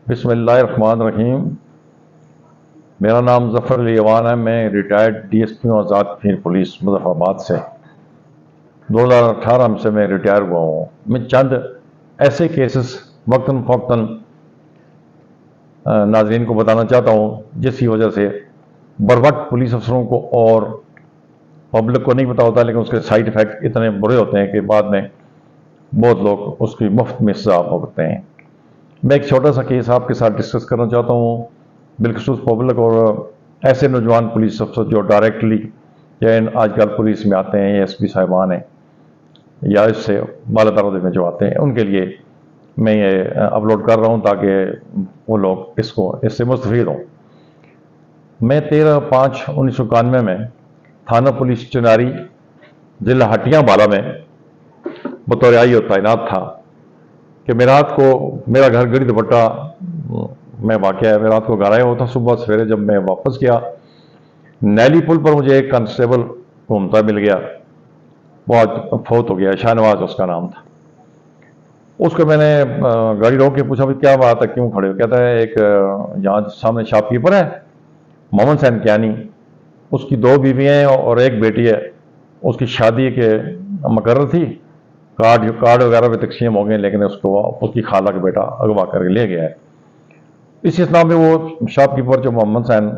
بسم اللہ الرحمن الرحیم۔ میرا نام ظفر علی ایوان ہے۔ میں ریٹائرڈ ڈی ایس پی ہوں آزاد کشمیر پولیس مظفر آباد سے۔ 2018 سے میں ریٹائر ہوا ہوں۔ میں چند ایسے کیسز وقتاً فوقتاً ناظرین کو بتانا چاہتا ہوں جس کی وجہ سے بروقت پولیس افسروں کو اور پبلک کو نہیں پتا ہوتا، لیکن اس کے سائیڈ ایفیکٹ اتنے برے ہوتے ہیں کہ بعد میں بہت لوگ اس کی مفت میں سزا بھگتتے ہیں۔ میں ایک چھوٹا سا کیس آپ کے ساتھ ڈسکس کرنا چاہتا ہوں، بالخصوص پبلک اور ایسے نوجوان پولیس افسر جو ڈائریکٹلی یا آج کل پولیس میں آتے ہیں، ایس پی صاحبان ہیں یا اس سے بالا دروازے میں جو آتے ہیں، ان کے لیے میں یہ اپلوڈ کر رہا ہوں تاکہ وہ لوگ اس سے مستفید ہوں۔ میں 13/5/1991 میں تھانہ پولیس چناری ضلع ہٹیاں بالا میں بطور آئی اور تعینات تھا کہ میں رات کو میرا گھر گڑی دوپٹہ میں واقع ہے، میں رات کو گھر آیا ہوا تھا۔ صبح سویرے جب میں واپس گیا، نیلی پل پر مجھے ایک کانسٹیبل گھومتا مل گیا، وہ آج فوت ہو گیا، شاہ نواز اس کا نام تھا۔ اس کو میں نے گاڑی روک کے پوچھا کیا بات ہے، کیوں کھڑے ہو؟ کہتا ہے ایک یہاں سامنے شاپ کیپر ہے محمد حسین کیانی، اس کی 2 بیویاں ہیں اور ایک بیٹی ہے، اس کی شادی کے مقرر تھی، کارڈ وغیرہ بھی تقسیم ہو گئے، لیکن اس کی خالہ کا بیٹا اغوا کر کے لے گیا ہے۔ اسی اسلام میں وہ شاپ کیپر جو محمد حسین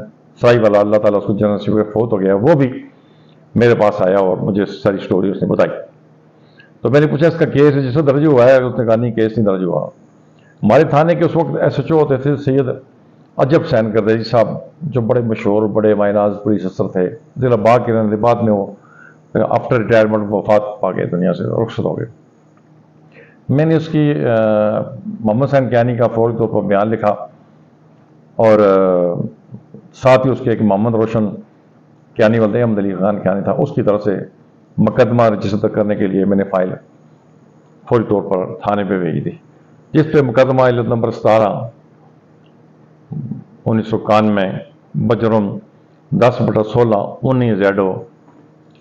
سرائی والا، اللہ تعالیٰ اس کو جنت سے فوت ہو گیا، وہ بھی میرے پاس آیا اور مجھے ساری سٹوری اس نے بتائی۔ تو میں نے پوچھا اس کا کیس جس سے درج ہوا ہے؟ اس نے کہا نہیں، کیس نہیں درج ہوا۔ ہمارے تھانے کے اس وقت ایس ایچ او ہوتے تھے سید عجب حسین کردیجی صاحب، جو بڑے مشہور بڑے مائناز پولیس افسر تھے ضلع باغ کے رہنے، بعد میں وہ آفٹر ریٹائرمنٹ وفات پا گئے، دنیا سے رخصت ہو گئے۔ میں نے اس کی محمد حسین کیانی کا فوری طور پر بیان لکھا اور ساتھ ہی اس کے ایک محمد روشن کیانی والد احمد علی خان کیانی تھا، اس کی طرف سے مقدمہ رجسٹر کرنے کے لیے میں نے فائل فوری طور پر تھانے پہ بھیجی تھی، جس پہ مقدمہ علت نمبر 17/1991 بجرم 10/16/19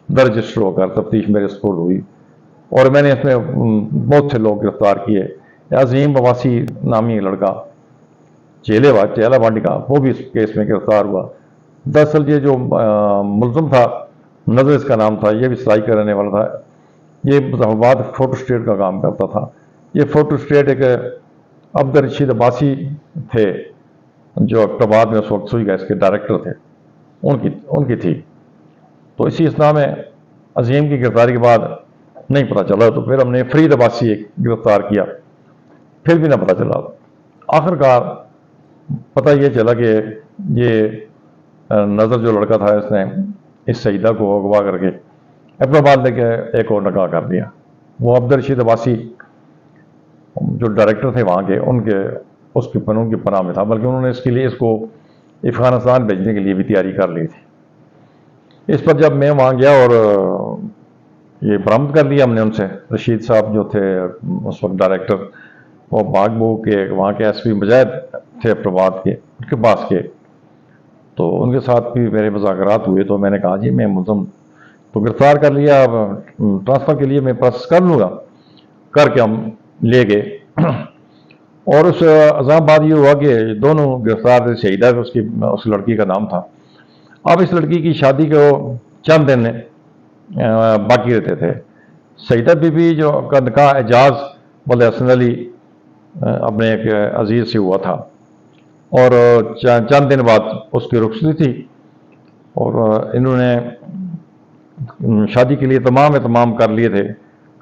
درج رجسٹر ہو کر تفتیش میرے سپرد ہوئی، اور میں نے اس میں بہت سے لوگ گرفتار کیے۔ عظیم بواسی نامی لڑکا چیلا بانڈی کا، وہ بھی اس کیس میں گرفتار ہوا۔ دراصل یہ جو ملزم تھا، نظر اس کا نام تھا، یہ بھی سرائی کا رہنے والا تھا، یہ مظفرآباد فوٹو اسٹیٹ کا کام کرتا تھا۔ یہ فوٹو اسٹیٹ ایک عبد الرشید عباسی تھے جو اکتوبر میں اس وقت سوئی گیس کے ڈائریکٹر تھے، ان کی تھی۔ تو اسی اسنا میں عظیم کی گرفتاری کے بعد نہیں پتہ چلا، تو پھر ہم نے فرید عباسی ایک گرفتار کیا، پھر بھی نہ پتہ چلا۔ آخر کار پتہ یہ چلا کہ یہ نظر جو لڑکا تھا، اس نے اس سیدہ کو اغوا کر کے اپنا بعد لے کے ایک اور نکاح کر دیا۔ وہ عبد الرشید عباسی جو ڈائریکٹر تھے وہاں کے، ان کی پناہ میں تھا، بلکہ انہوں نے اس کے لیے اس کو افغانستان بھیجنے کے لیے بھی تیاری کر لی تھی۔ اس پر جب میں وہاں گیا اور یہ برآمد کر لیا ہم نے ان سے، رشید صاحب جو تھے اس وقت ڈائریکٹر، وہ باغ بو کے وہاں کے ایس پی مجاہد تھے پرواد کے، ان کے پاس کے، تو ان کے ساتھ بھی میرے مذاکرات ہوئے۔ تو میں نے کہا جی میں ملزم تو گرفتار کر لیا، اب ٹرانسفر کے لیے میں پروسیس کر لوں گا، کر کے ہم لے گئے۔ اور اس عذاب بعد یہ ہوا کہ دونوں گرفتار تھے، شہیدہ اس لڑکی کا نام تھا۔ اب اس لڑکی کی شادی کو چند دن باقی رہتے تھے۔ سیدہ بی بی جو کا نکاح اعجاز والد حسن علی اپنے ایک عزیز سے ہوا تھا، اور چند دن بعد اس کی رخصتی تھی، اور انہوں نے شادی کے لیے تمام کر لیے تھے،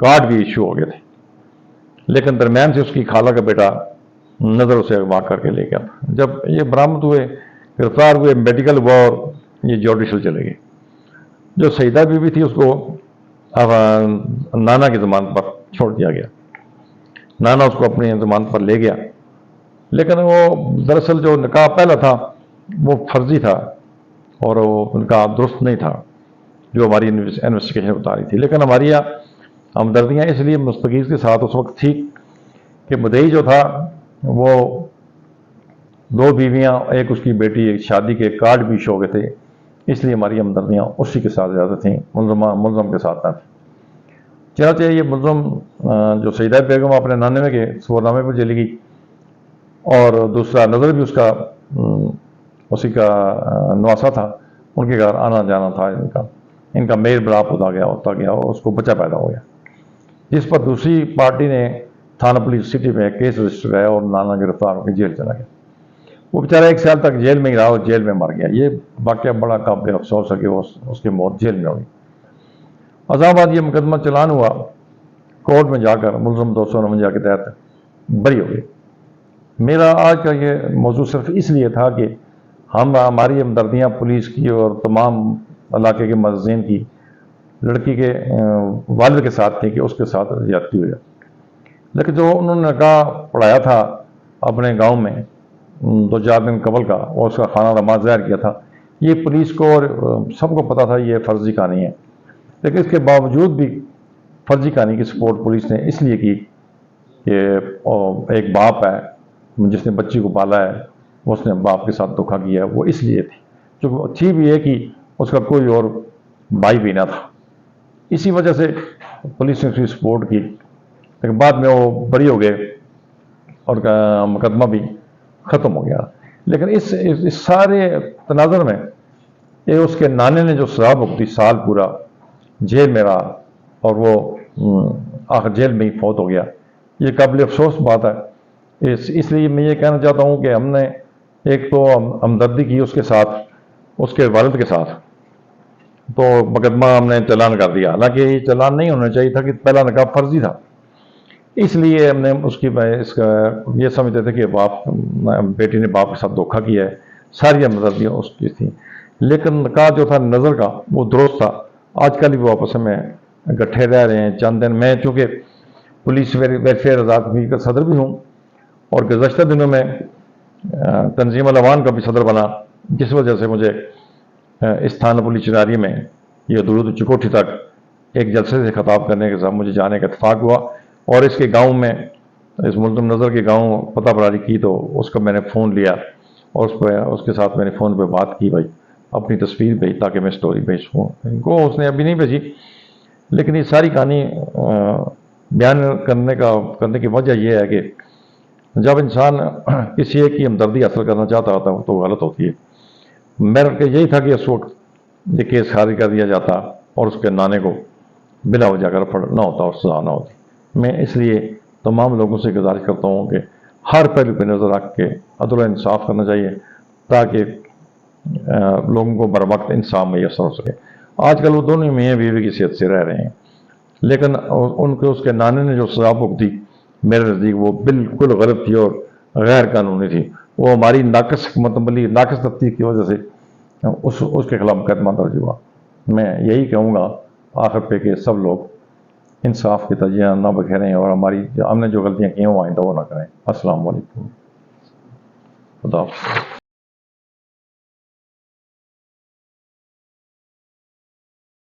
کارڈ بھی ایشو ہو گئے تھے، لیکن درمیان سے اس کی خالہ کا بیٹا نظر اسے اغوا کر کے لے گیا تھا۔ جب یہ برآمد ہوئے، گرفتار ہوئے، میڈیکل ہوا اور یہ جوڈیشل چلے گئے۔ جو سیدہ بی بی تھی اس کو نانا کی ضمانت پر چھوڑ دیا گیا، نانا اس کو اپنی ضمانت پر لے گیا، لیکن وہ دراصل جو نکاح پہلا تھا وہ فرضی تھا اور وہ نکاح درست نہیں تھا جو ہماری انویسٹیگیشن بتا رہی تھی۔ لیکن ہماری یہاں ہمدردیاں اس لیے مستفیض کے ساتھ اس وقت تھی کہ مدعی جو تھا وہ 2 بیویاں، ایک اس کی بیٹی، ایک شادی کے کارڈ بھی شو گئے تھے، اس لیے ہماری ہمدردیاں اسی کے ساتھ زیادہ تھیں، ملزم کے ساتھ نہ تھیں۔ چنانچہ یہ ملزم جو سیدہ بیگم اپنے نانے کے سفرنامے پر چلی گئی، اور دوسرا نظر بھی اس کا اسی کا نواسا تھا، ان کے گھر آنا جانا تھا ان کا میل ملاپ ہوتا گیا اور اس کو بچہ پیدا ہو گیا، جس پر دوسری پارٹی نے تھانہ پولیس سٹی میں کیس رجسٹر کرایا اور نانا گرفتار ہو کے جیل چلا گیا۔ وہ بیچارہ 1 سال تک جیل میں ہی رہا اور جیل میں مر گیا۔ یہ واقعہ بڑا قابل افسوس ہے کہ اس کی موت جیل میں ہوئی۔ عذاب آباد یہ مقدمہ چلان ہوا، کورٹ میں جا کر ملزم 249 کے تحت بری ہو گئی۔ میرا آج کا یہ موضوع صرف اس لیے تھا کہ ہماری ہمدردیاں پولیس کی اور تمام علاقے کے معززین کی لڑکی کے والد کے ساتھ تھی کہ اس کے ساتھ زیادتی ہوئی ہے، لیکن جو انہوں نے نکاح پڑھایا تھا اپنے گاؤں میں 2-4 دن قبل کا، اور اس کا خانہ داماد ظاہر کیا تھا، یہ پولیس کو اور سب کو پتا تھا یہ فرضی کہانی ہے، لیکن اس کے باوجود بھی فرضی کہانی کی سپورٹ پولیس نے اس لیے کی کہ ایک باپ ہے جس نے بچی کو پالا ہے، اس نے باپ کے ساتھ دھوکہ کیا ہے، وہ اس لیے تھی، جو تھی بھی ہے کہ اس کا کوئی اور بھائی بھی نہ تھا، اسی وجہ سے پولیس نے اس کی سپورٹ کی، لیکن بعد میں وہ بری ہو گئے اور مقدمہ بھی ختم ہو گیا۔ لیکن اس سارے تناظر میں یہ اس کے نانے نے جو سزا بھگتی، سال پورا جیل میں رہا اور وہ آخر جیل میں ہی فوت ہو گیا، یہ قابل افسوس بات ہے۔ اس لیے میں یہ کہنا چاہتا ہوں کہ ہم نے ایک تو ہمدردی کی اس کے ساتھ، اس کے والد کے ساتھ، تو مقدمہ ہم نے چلان کر دیا، حالانکہ یہ چلان نہیں ہونا چاہیے تھا کہ پہلا نکاح فرضی تھا، اس لیے ہم نے اس کا یہ سمجھتے تھے کہ بیٹی نے باپ کے ساتھ دھوکہ کیا ہے، ساری ہمدردیاں اس کی تھیں، لیکن نکاح جو تھا نظر کا وہ درست تھا۔ آج کل بھی وہ آپس میں اکٹھے رہ رہے ہیں چند دن۔ میں چونکہ پولیس ویلفیئر آزاد کمیٹی کا صدر بھی ہوں اور گزشتہ دنوں میں تنظیم الاوان کا بھی صدر بنا، جس وجہ سے مجھے اس تھانہ پولیس چناری میں یہ درود چکوٹھی تک ایک جلسے سے خطاب کرنے کے ساتھ مجھے جانے کا اتفاق ہوا، اور اس کے گاؤں میں، اس ملزم نظر کے گاؤں پتہ براری کی، تو اس کا میں نے فون لیا اور اس کے ساتھ میں نے فون پہ بات کی، بھائی اپنی تصویر بھیج تاکہ میں سٹوری بھیج سکوں۔ ان کو اس نے ابھی نہیں بھیجی، لیکن یہ ساری کہانی بیان کرنے کی وجہ یہ ہے کہ جب انسان کسی ایک کی ہمدردی حاصل کرنا چاہتا ہوتا ہے تو غلط ہوتی ہے۔ میرا کہ یہی تھا کہ اس وقت یہ کیس خارج کر دیا جاتا اور اس کے نانے کو بلا وجہ کر نہ ہوتا اور سزا نہ ہوتی۔ میں اس لیے تمام لوگوں سے گزارش کرتا ہوں کہ ہر پہلو پہ نظر رکھ کے عدل و انصاف کرنا چاہیے تاکہ لوگوں کو بر وقت انصاف میسر ہو سکے۔ آج کل وہ دونوں میاں بیوی کی صحت سے رہ رہے ہیں، لیکن اس کے نانے نے جو سزا بھگتی میرے نزدیک وہ بالکل غلط تھی اور غیر قانونی تھی۔ وہ ہماری ناقص حکمت عملی، ناقص تفتیش کی وجہ سے اس کے خلاف مقدمہ درج ہوا۔ میں یہی کہوں گا آخر پہ کہ سب لوگ انصاف کی تجزیہ نہ بکھیریں اور ہم نے جو غلطیاں کی ہیں وہ آئندہ وہ نہ کریں۔ السلام علیکم، خدا حافظ۔